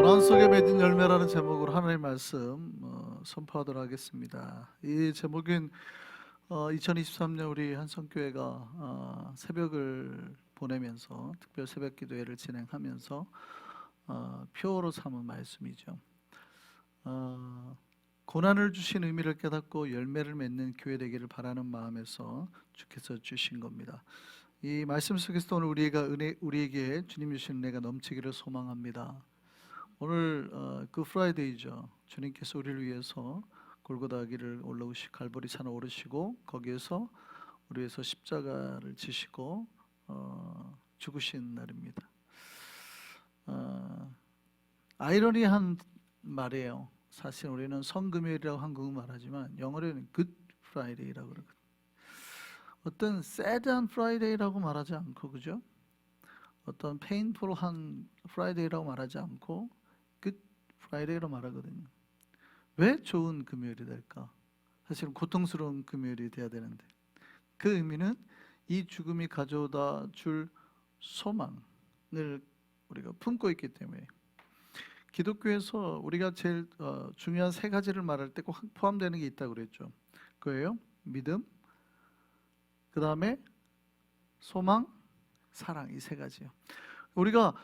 고난 속에 맺은 열매라는 제목으로 하나님의 말씀 선포하도록 하겠습니다. 이 제목은 2023년 우리 한성교회가 새벽을 보내면서 특별 새벽 기도회를 진행하면서 표어로 삼은 말씀이죠. 고난을 주신 의미를 깨닫고 열매를 맺는 교회 되기를 바라는 마음에서 주께서 주신 겁니다. 이 말씀 속에서 오늘 우리에게 주님 주신 은혜가 넘치기를 소망합니다. 오늘 굿프라이데이죠. 주님께서 우리를 위해서 골고다 길을 올라오시 갈보리 산을 오르시고 거기에서 우리 위해서 십자가를 지시고 죽으신 날입니다. 아이러니한 말이에요. 사실 우리는 성금요일이라고 한국은 말하지만 영어로는 굿프라이데이라고 그러거든요. 어떤 새드한 프라이데이라고 말하지 않고, 그죠? 어떤 페인풀한 프라이데이라고 말하지 않고 굿 프라이데이로 말하거든요. 왜 좋은 금요일이 될까? 사실은 고통스러운 금요일이 돼야 되는데, 그 의미는 이 죽음이 가져다 줄 소망을 우리가 품고 있기 때문에. 기독교에서 우리가 제일 중요한 세 가지를 말할 때 꼭 포함되는 게 있다고 그랬죠. 그거예요. 믿음, 그 다음에 소망, 사랑, 이 세 가지요. 우리가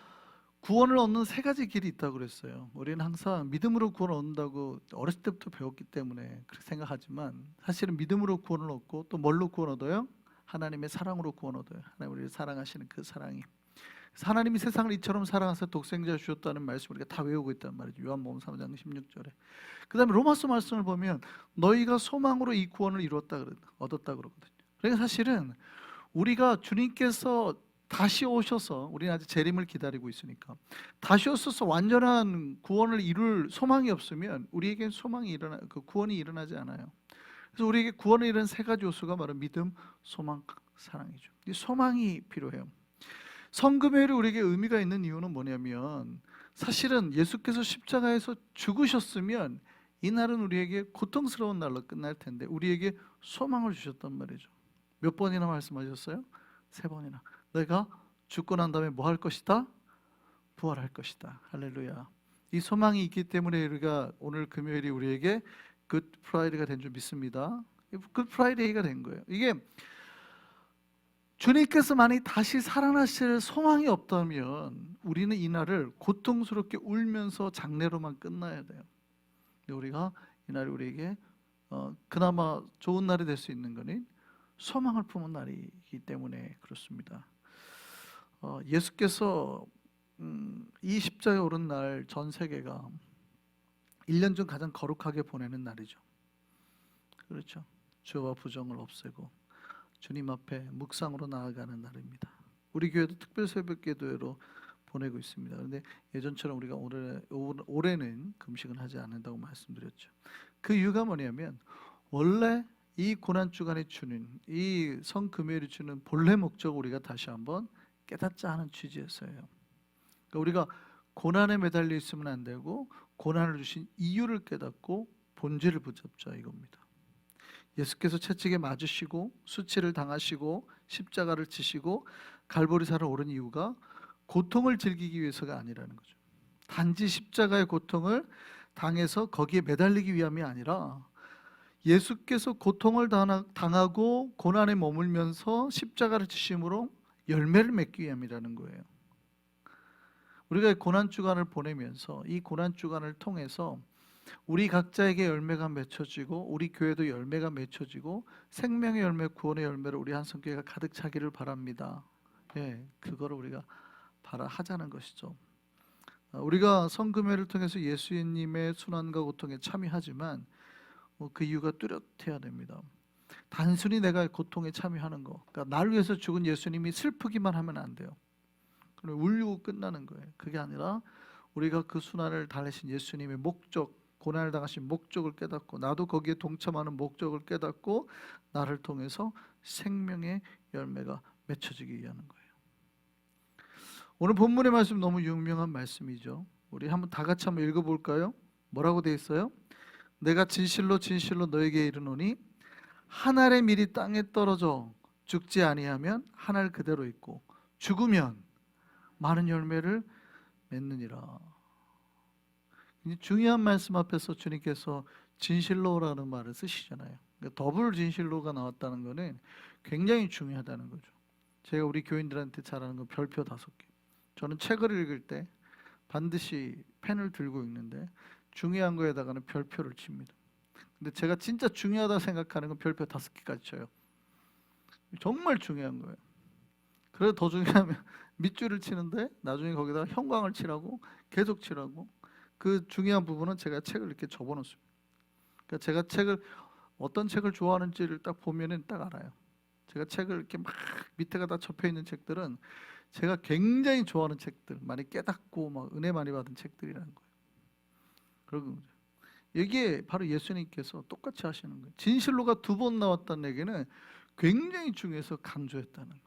구원을 얻는 세 가지 길이 있다고 그랬어요. 우리는 항상 믿음으로 구원을 얻는다고 어렸을 때부터 배웠기 때문에 그렇게 생각하지만, 사실은 믿음으로 구원을 얻고 또 뭘로 구원 얻어요? 하나님의 사랑으로 구원 얻어요. 하나님 우리를 사랑하시는 그 사랑이. 하나님이 세상을 이처럼 사랑하사 독생자 주셨다는 말씀 우리가 다 외우고 있단 말이죠. 요한복음 3장 16절에. 그 다음에 로마서 말씀을 보면 너희가 소망으로 이 구원을 얻었다 그러거든요. 그러니까 사실은 우리가 주님께서 다시 오셔서, 우리는 아직 재림을 기다리고 있으니까 다시 오셔서 완전한 구원을 이룰 소망이 없으면 우리에게 구원이 일어나지 않아요. 그래서 우리에게 구원을 이루는 세 가지 요소가 바로 믿음, 소망, 사랑이죠. 이 소망이 필요해요. 성금요일이 우리에게 의미가 있는 이유는 뭐냐면, 사실은 예수께서 십자가에서 죽으셨으면 이 날은 우리에게 고통스러운 날로 끝날 텐데 우리에게 소망을 주셨단 말이죠. 몇 번이나 말씀하셨어요? 3번이나. 내가 죽고 난 다음에 뭐 할 것이다? 부활할 것이다. 할렐루야. 이 소망이 있기 때문에 우리가 오늘 금요일이 우리에게 굿 프라이데이가 된 줄 믿습니다. 굿 프라이데이가 된 거예요. 이게 주님께서 만약 다시 살아나실 소망이 없다면 우리는 이 날을 고통스럽게 울면서 장례로만 끝나야 돼요. 우리가 이 날이 우리에게 그나마 좋은 날이 될 수 있는 거는 소망을 품은 날이기 때문에 그렇습니다. 예수께서 이 십자가에 오른 날 전 세계가 1년 중 가장 거룩하게 보내는 날이죠. 그렇죠. 죄와 부정을 없애고 주님 앞에 묵상으로 나아가는 날입니다. 우리 교회도 특별 새벽 기도회로 보내고 있습니다. 그런데 예전처럼 우리가 올해는 금식은 하지 않는다고 말씀드렸죠. 그 이유가 뭐냐면, 원래 이 고난주간에 주는, 이 성금요일이 주는 본래 목적을 우리가 다시 한번 깨닫자 하는 취지에서예요. 그러니까 우리가 고난에 매달려 있으면 안 되고 고난을 주신 이유를 깨닫고 본질을 붙잡자 이겁니다. 예수께서 채찍에 맞으시고 수치를 당하시고 십자가를 지시고 갈보리산을 오른 이유가 고통을 즐기기 위해서가 아니라는 거죠. 단지 십자가의 고통을 당해서 거기에 매달리기 위함이 아니라 예수께서 고통을 당하고 고난에 머물면서 십자가를 지심으로 열매를 맺기 위함이라는 거예요. 우리가 고난주간을 보내면서 이 고난주간을 통해서 우리 각자에게 열매가 맺혀지고 우리 교회도 열매가 맺혀지고 생명의 열매, 구원의 열매로 우리 한성교회가 가득 차기를 바랍니다. 그거를 우리가 하자는 것이죠. 우리가 성금요일을 통해서 예수님의 순환과 고통에 참여하지만 그 이유가 뚜렷해야 됩니다. 단순히 내가 고통에 참여하는 거, 그러니까 나를 위해서 죽은 예수님이 슬프기만 하면 안 돼요. 그럼 울고 끝나는 거예요. 그게 아니라 우리가 그 순환을 달래신 예수님의 목적, 고난을 당하신 목적을 깨닫고 나도 거기에 동참하는 목적을 깨닫고 나를 통해서 생명의 열매가 맺혀지기 위한 거예요. 오늘 본문의 말씀 너무 유명한 말씀이죠. 우리 다 같이 한번 읽어볼까요? 뭐라고 되어 있어요? 내가 진실로 진실로 너에게 이르노니 한 알의 밀이 땅에 떨어져 죽지 아니하면 한 알 그대로 있고 죽으면 많은 열매를 맺느니라. 이 중요한 말씀 앞에서 주님께서 진실로라는 말을 쓰시잖아요. 그러니까 더블 진실로가 나왔다는 거는 굉장히 중요하다는 거죠. 제가 우리 교인들한테 잘하는 건 별표 5개. 저는 책을 읽을 때 반드시 펜을 들고 읽는데 중요한 거에다가는 별표를 칩니다. 근데 제가 진짜 중요하다 생각하는 건 별표 5개까지 쳐요. 정말 중요한 거예요. 그래도 더 중요하면 밑줄을 치는데 나중에 거기다 형광을 칠하고 계속 칠하고, 그 중요한 부분은 제가 책을 이렇게 접어놓습니다. 그러니까 제가 어떤 책을 좋아하는지를 딱 보면은 딱 알아요. 제가 책을 이렇게 막 밑에가 다 접혀 있는 책들은 제가 굉장히 좋아하는 책들, 많이 깨닫고 막 은혜 많이 받은 책들이라는 거예요. 그런 거죠. 이게 바로 예수님께서 똑같이 하시는 거예요. 진실로가 2번 나왔다는 얘기는 굉장히 중요해서 강조했다는 거예요.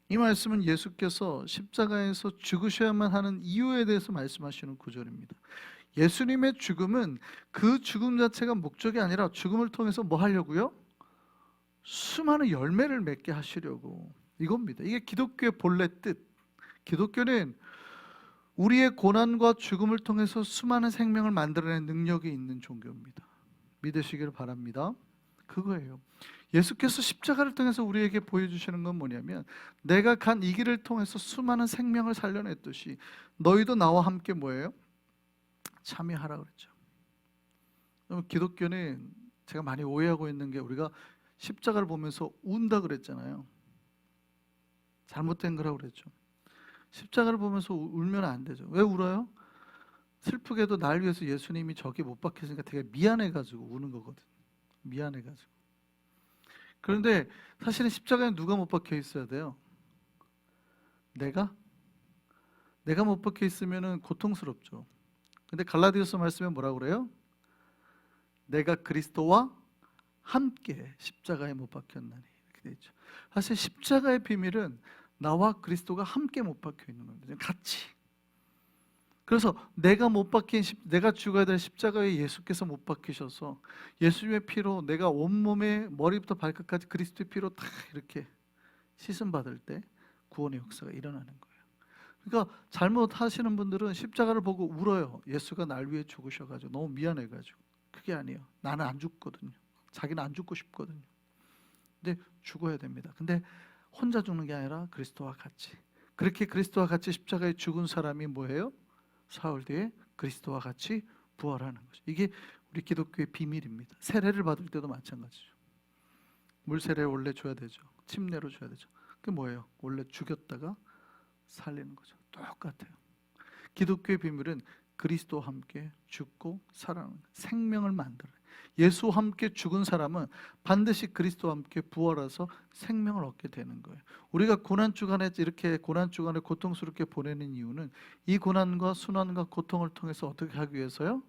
이 말씀은 예수께서 십자가에서 죽으셔야만 하는 이유에 대해서 말씀하시는 구절입니다. 예수님의 죽음은 그 죽음 자체가 목적이 아니라 죽음을 통해서 뭐 하려고요? 수많은 열매를 맺게 하시려고, 이겁니다. 이게 기독교의 본래 뜻. 기독교는 우리의 고난과 죽음을 통해서 수많은 생명을 만들어내는 능력이 있는 종교입니다. 믿으시기를 바랍니다. 그거예요. 예수께서 십자가를 통해서 우리에게 보여주시는 건 뭐냐면, 내가 간 이 길을 통해서 수많은 생명을 살려냈듯이 너희도 나와 함께 뭐예요? 참여하라 그랬죠. 기독교는 제가 많이 오해하고 있는 게, 우리가 십자가를 보면서 운다 그랬잖아요. 잘못된 거라고 그랬죠. 십자가를 보면서 울면 안 되죠. 왜 울어요? 슬프게도 날 위해서 예수님이 저기 못 박혔으니까 되게 미안해가지고 우는 거거든. 미안해가지고. 그런데 사실은 십자가에 누가 못 박혀 있어야 돼요? 내가 못 박혀 있으면 고통스럽죠. 근데 갈라디아서 말씀에 뭐라고 그래요? 내가 그리스도와 함께 십자가에 못 박혔나니, 이렇게 되어 있죠. 사실 십자가의 비밀은 나와 그리스도가 함께 못 박혀 있는 겁니다. 같이. 그래서 내가 죽어야 될 십자가에 예수께서 못 박히셔서 예수님의 피로 내가 온몸에 머리부터 발끝까지 그리스도의 피로 다 이렇게 씻음 받을 때 구원의 역사가 일어나는 거예요. 그러니까 잘못하시는 분들은 십자가를 보고 울어요. 예수가 날 위해 죽으셔가지고 너무 미안해가지고. 그게 아니에요. 나는 안 죽거든요. 자기는 안 죽고 싶거든요. 근데 죽어야 됩니다. 근데 혼자 죽는 게 아니라 그리스도와 같이. 그렇게 그리스도와 같이 십자가에 죽은 사람이 뭐예요? 사흘 뒤에 그리스도와 같이 부활하는 거죠. 이게 우리 기독교의 비밀입니다. 세례를 받을 때도 마찬가지죠. 물 세례 원래 줘야 되죠. 침례로 줘야 되죠. 그게 뭐예요? 원래 죽였다가 살리는 거죠. 똑같아요. 기독교의 비밀은 그리스도와 함께 죽고 살아나는, 생명을 만들어요. 예수와 함께 죽은 사람은 반드시 그리스도와 함께 부활해서 생명을 얻게 되는 거예요. 우리가 고난주간에 이렇게 고난주간을 고통스럽게 보내는 이유는 이 고난과 순환과 고통을 통해서 어떻게 하기 위해서요?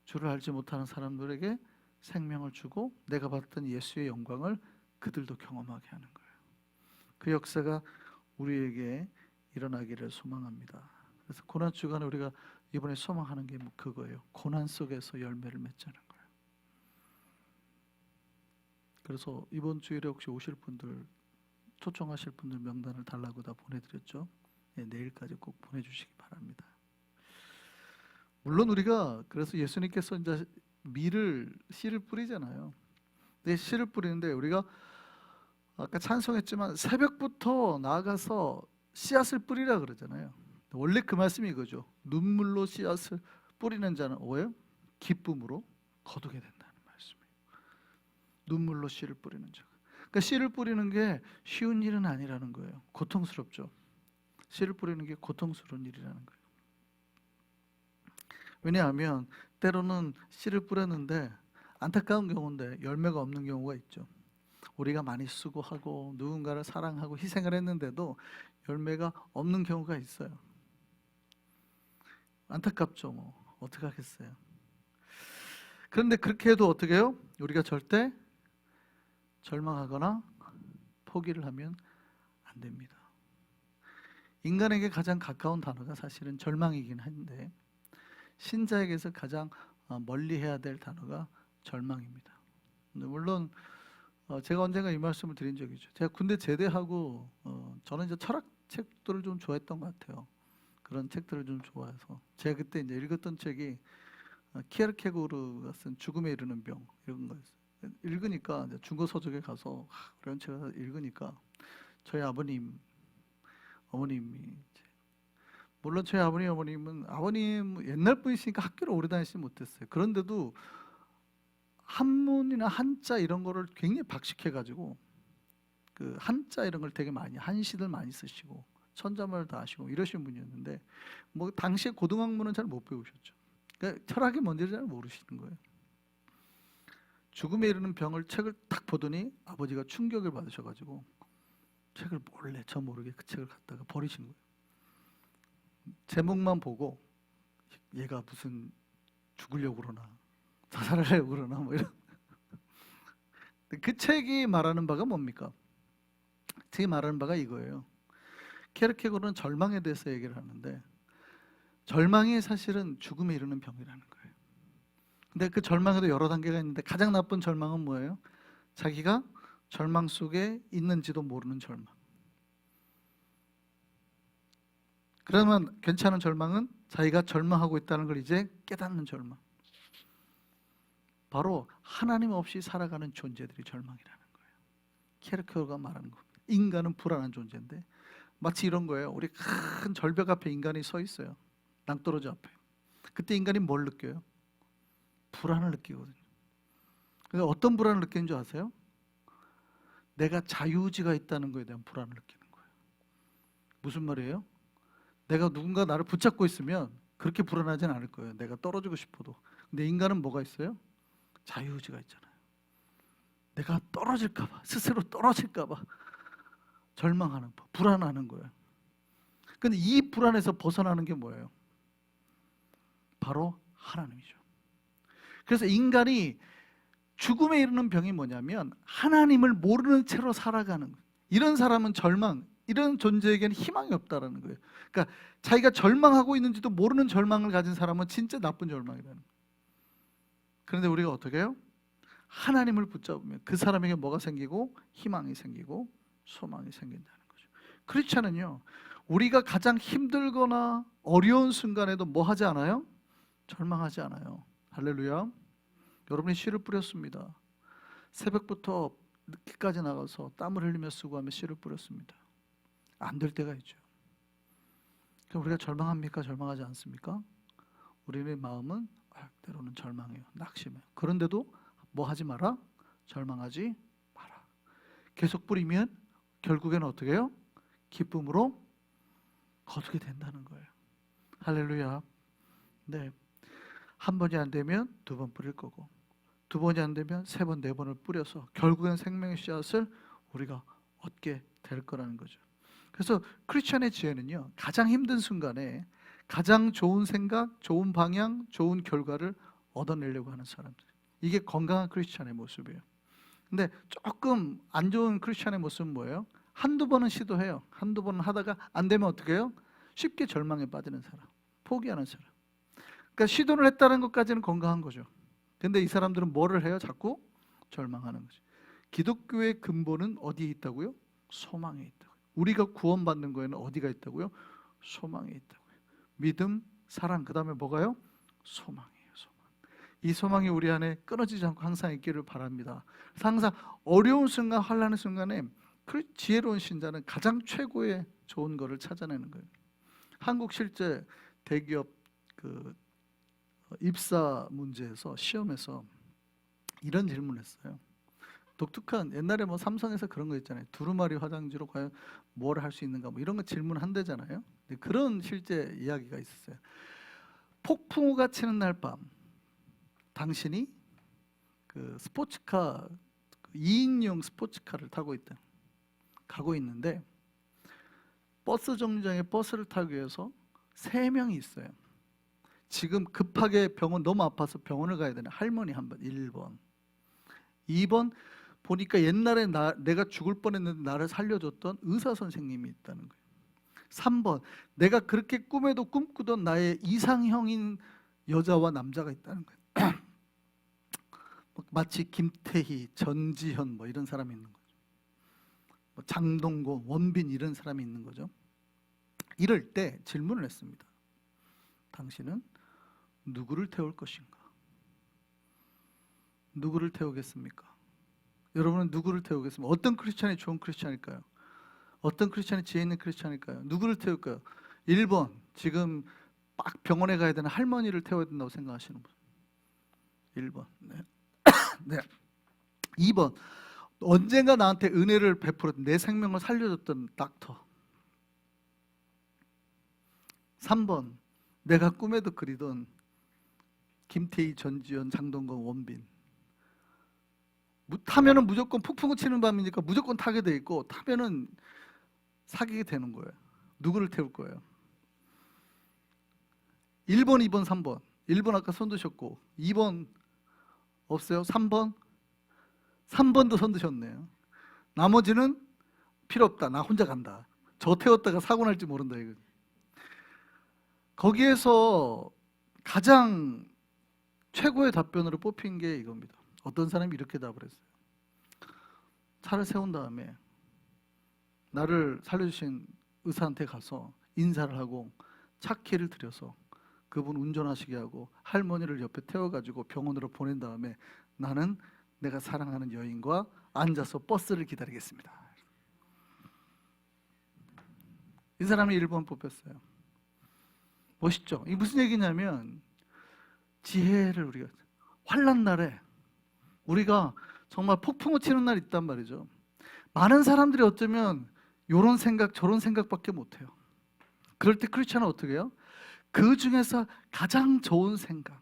주를 알지 못하는 사람들에게 생명을 주고 내가 받았던 예수의 영광을 그들도 경험하게 하는 거예요. 그 역사가 우리에게 일어나기를 소망합니다. 그래서 고난주간에 우리가 이번에 소망하는 게 그거예요. 고난 속에서 열매를 맺자는 거예요. 그래서 이번 주일에 혹시 오실 분들, 초청하실 분들 명단을 달라고 다 보내드렸죠. 내일까지 꼭 보내주시기 바랍니다. 물론 우리가 그래서 예수님께서 이제 씨를 뿌리잖아요. 근데 씨를 뿌리는데 우리가 아까 찬송했지만 새벽부터 나아가서 씨앗을 뿌리라 그러잖아요. 원래 그 말씀이 이거죠. 눈물로 씨앗을 뿌리는 자는 뭐예요? 기쁨으로 거두게 된다는 말씀이에요. 눈물로 씨를 뿌리는 자. 그러니까 씨를 뿌리는 게 쉬운 일은 아니라는 거예요. 고통스럽죠. 씨를 뿌리는 게 고통스러운 일이라는 거예요. 왜냐하면 때로는 씨를 뿌렸는데 안타까운 경우인데 열매가 없는 경우가 있죠. 우리가 많이 수고하고 누군가를 사랑하고 희생을 했는데도 열매가 없는 경우가 있어요. 안타깝죠. 뭐 어떻게 하겠어요. 그런데 그렇게 해도 어떻게 해요? 우리가 절대 절망하거나 포기를 하면 안 됩니다. 인간에게 가장 가까운 단어가 사실은 절망이긴 한데 신자에게서 가장 멀리 해야 될 단어가 절망입니다. 물론 제가 언젠가 이 말씀을 드린 적이 있죠. 제가 군대 제대하고 저는 이제 철학 책들을 좀 좋아했던 것 같아요. 그런 책들을 좀 좋아해서 제가 그때 이제 읽었던 책이 키에르케고르가 쓴 죽음에 이르는 병 이런 거였어요. 읽으니까 이제 중고 서적에 가서 그런 책을 읽으니까 저희 아버님, 어머님이 이제 물론 저희 아버님, 어머님은 아버님 옛날 분이시니까 학교를 오래 다니지 못했어요. 그런데도 한문이나 한자 이런 거를 굉장히 박식해가지고 그 한자 이런 걸 되게 많이 한시들 많이 쓰시고 천자문을 다 아시고 이러신 분이었는데 뭐 당시에 고등학문은 잘 못 배우셨죠. 그러니까 철학이 뭔지를 잘 모르시는 거예요. 죽음에 이르는 병을 책을 딱 보더니 아버지가 충격을 받으셔가지고 책을 몰래 저 모르게 그 책을 갖다가 버리신 거예요. 제목만 보고 얘가 무슨 죽으려고 그러나 자살하려고 그러나 뭐 이런. 그 책이 말하는 바가 뭡니까? 책이 말하는 바가 이거예요. 케르케고르는 절망에 대해서 얘기를 하는데 절망이 사실은 죽음에 이르는 병이라는 거예요. 근데 그 절망에도 여러 단계가 있는데 가장 나쁜 절망은 뭐예요? 자기가 절망 속에 있는지도 모르는 절망. 그러면 괜찮은 절망은 자기가 절망하고 있다는 걸 이제 깨닫는 절망. 바로 하나님 없이 살아가는 존재들이 절망이라는 거예요. 케르케고르가 말하는 겁니다. 인간은 불안한 존재인데 마치 이런 거예요. 우리 큰 절벽 앞에 인간이 서 있어요. 낭떠러지 앞에. 그때 인간이 뭘 느껴요? 불안을 느끼거든요. 그래서 어떤 불안을 느끼는 줄 아세요? 내가 자유의지가 있다는 거에 대한 불안을 느끼는 거예요. 무슨 말이에요? 내가 누군가 나를 붙잡고 있으면 그렇게 불안하진 않을 거예요. 내가 떨어지고 싶어도. 근데 인간은 뭐가 있어요? 자유의지가 있잖아요. 내가 떨어질까 봐, 스스로 떨어질까 봐 절망하는 거, 불안하는 거예요. 근데 이 불안에서 벗어나는 게 뭐예요? 바로 하나님이죠. 그래서 인간이 죽음에 이르는 병이 뭐냐면 하나님을 모르는 채로 살아가는 거예요. 이런 사람은 절망, 이런 존재에게는 희망이 없다라는 거예요. 그러니까 자기가 절망하고 있는지도 모르는 절망을 가진 사람은 진짜 나쁜 절망이라는 거예요. 그런데 우리가 어떻게 해요? 하나님을 붙잡으면 그 사람에게 뭐가 생기고 희망이 생기고 소망이 생긴다는 거죠. 크리스찬은요, 우리가 가장 힘들거나 어려운 순간에도 뭐 하지 않아요? 절망하지 않아요. 할렐루야. 여러분이 씨를 뿌렸습니다. 새벽부터 늦게까지 나가서 땀을 흘리며 수고하며 씨를 뿌렸습니다. 안 될 때가 있죠. 그럼 우리가 절망합니까? 절망하지 않습니까? 우리의 마음은 때로는 절망해요. 낙심해요. 그런데도 뭐 하지 마라? 절망하지 마라. 계속 뿌리면 결국에는 어떻게 해요? 기쁨으로 거두게 된다는 거예요. 할렐루야. 네. 한 번이 안 되면 두 번 뿌릴 거고, 두 번이 안 되면 세 번, 네 번을 뿌려서 결국엔 생명의 씨앗을 우리가 얻게 될 거라는 거죠. 그래서 크리스천의 지혜는요, 가장 힘든 순간에 가장 좋은 생각, 좋은 방향, 좋은 결과를 얻어내려고 하는 사람들. 이게 건강한 크리스천의 모습이에요. 근데 조금 안 좋은 크리스천의 모습은 뭐예요? 한두 번은 시도해요. 한두 번은 하다가 안 되면 어떻게 해요? 쉽게 절망에 빠지는 사람, 포기하는 사람. 그러니까 시도를 했다는 것까지는 건강한 거죠. 근데 이 사람들은 뭐를 해요? 자꾸 절망하는 거죠. 기독교의 근본은 어디에 있다고요? 소망에 있다고요. 우리가 구원받는 거에는 어디가 있다고요? 소망에 있다고요. 믿음, 사랑, 그 다음에 뭐가요? 소망이에요. 소망. 이 소망이 우리 안에 끊어지지 않고 항상 있기를 바랍니다. 항상 어려운 순간, 환난의 순간에 그 지혜로운 신자는 가장 최고의 좋은 거를 찾아내는 거예요. 한국 실제 대기업 그 입사 문제에서 시험에서 이런 질문을 했어요. 독특한, 옛날에 뭐 삼성에서 그런 거 있잖아요. 두루마리 화장지로 과연 뭘 할 수 있는가 뭐 이런 거 질문한대잖아요. 그런 실제 이야기가 있었어요. 폭풍우가 치는 날 밤 당신이 그 스포츠카 2인용 스포츠카를 타고 있다. 가고 있는데 버스 정류장에 버스를 타기 위해서 3명이 있어요. 지금 급하게 병원 너무 아파서 병원을 가야 되는 할머니 한 번, 1번. 2번 보니까 옛날에 내가 죽을 뻔했는데 나를 살려줬던 의사 선생님이 있다는 거예요. 3번 내가 그렇게 꿈에도 꿈꾸던 나의 이상형인 여자와 남자가 있다는 거예요. 마치 김태희, 전지현 뭐 이런 사람이 있는 거죠. 뭐 장동건, 원빈 이런 사람이 있는 거죠. 이럴 때 질문을 했습니다. 당신은 누구를 태울 것인가? 누구를 태우겠습니까? 여러분은 누구를 태우겠습니까? 어떤 크리스찬이 좋은 크리스찬일까요? 어떤 크리스찬이 지혜 있는 크리스찬일까요? 누구를 태울까요? 1번, 지금 막 병원에 가야 되는 할머니를 태워야 된다고 생각하시는 분. 1번. 네. 네. 2번, 언젠가 나한테 은혜를 베풀었던, 내 생명을 살려줬던 닥터. 3번, 내가 꿈에도 그리던 김태희, 전지현, 장동건, 원빈. 타면은 무조건 폭풍우 치는 밤이니까 무조건 타게 돼 있고, 타면은 사귀게 되는 거예요. 누구를 태울 거예요? 1번, 2번, 3번. 1번 아까 손 드셨고 2번 없어요? 3번? 3번도 손 드셨네요. 나머지는 필요 없다. 나 혼자 간다. 저 태웠다가 사고 날지 모른다 이거. 거기에서 가장 최고의 답변으로 뽑힌 게 이겁니다. 어떤 사람이 이렇게 답을 했어요. 차를 세운 다음에 나를 살려주신 의사한테 가서 인사를 하고 차키를 드려서 그분 운전하시게 하고 할머니를 옆에 태워가지고 병원으로 보낸 다음에 나는 내가 사랑하는 여인과 앉아서 버스를 기다리겠습니다. 이 사람이 1번 뽑혔어요. 멋있죠? 이게 무슨 얘기냐면 지혜를 우리가 환난 날에 우리가 정말 폭풍우 치는 날 있단 말이죠. 많은 사람들이 어쩌면 이런 생각 저런 생각밖에 못해요. 그럴 때 크리스찬은 어떻게 해요? 그 중에서 가장 좋은 생각,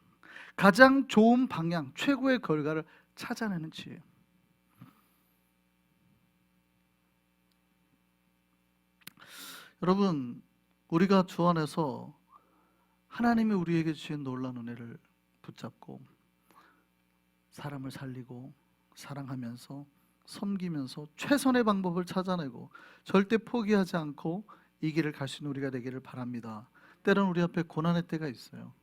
가장 좋은 방향, 최고의 결과를 찾아내는 지혜예요. 여러분, 우리가 주 안에서 하나님이 우리에게 주신 놀라운 은혜를 붙잡고 사람을 살리고 사랑하면서 섬기면서 최선의 방법을 찾아내고 절대 포기하지 않고 이 길을 갈 수 있는 우리가 되기를 바랍니다. 때로는 우리 앞에 고난의 때가 있어요.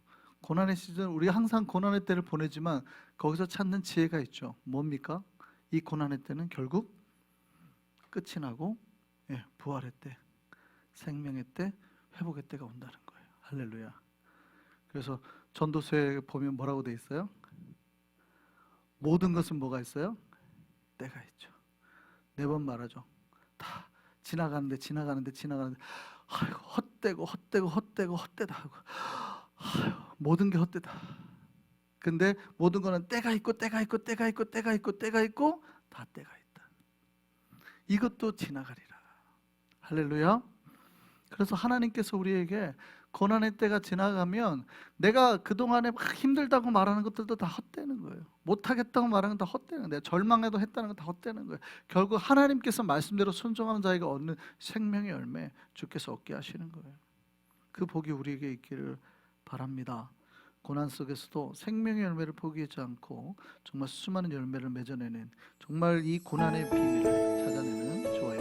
고난의 시즌, 우리가 항상 고난의 때를 보내지만 거기서 찾는 지혜가 있죠. 뭡니까? 이 고난의 때는 결국 끝이 나고 부활의 때, 생명의 때, 회복의 때가 온다는 거예요. 할렐루야. 그래서 전도서에 보면 뭐라고 돼 있어요? 모든 것은 뭐가 있어요? 때가 있죠. 4번 말하죠. 다 지나가는데 아이고 헛되고 하고 아이고, 모든 게 헛되다. 근데 모든 거는 때가 있고 다 때가 있다. 이것도 지나가리라. 할렐루야. 그래서 하나님께서 우리에게 고난의 때가 지나가면 내가 그동안에 막 힘들다고 말하는 것들도 다 헛되는 거예요. 못하겠다고 말하는 건 다 헛되는 거예요. 절망해도 했다는 건 다 헛되는 거예요. 결국 하나님께서 말씀대로 순종하는 자에게 얻는 생명의 열매 주께서 얻게 하시는 거예요. 그 복이 우리에게 있기를 바랍니다. 고난 속에서도 생명의 열매를 포기하지 않고 정말 수많은 열매를 맺어내는 정말 이 고난의 비밀을 찾아내는 저와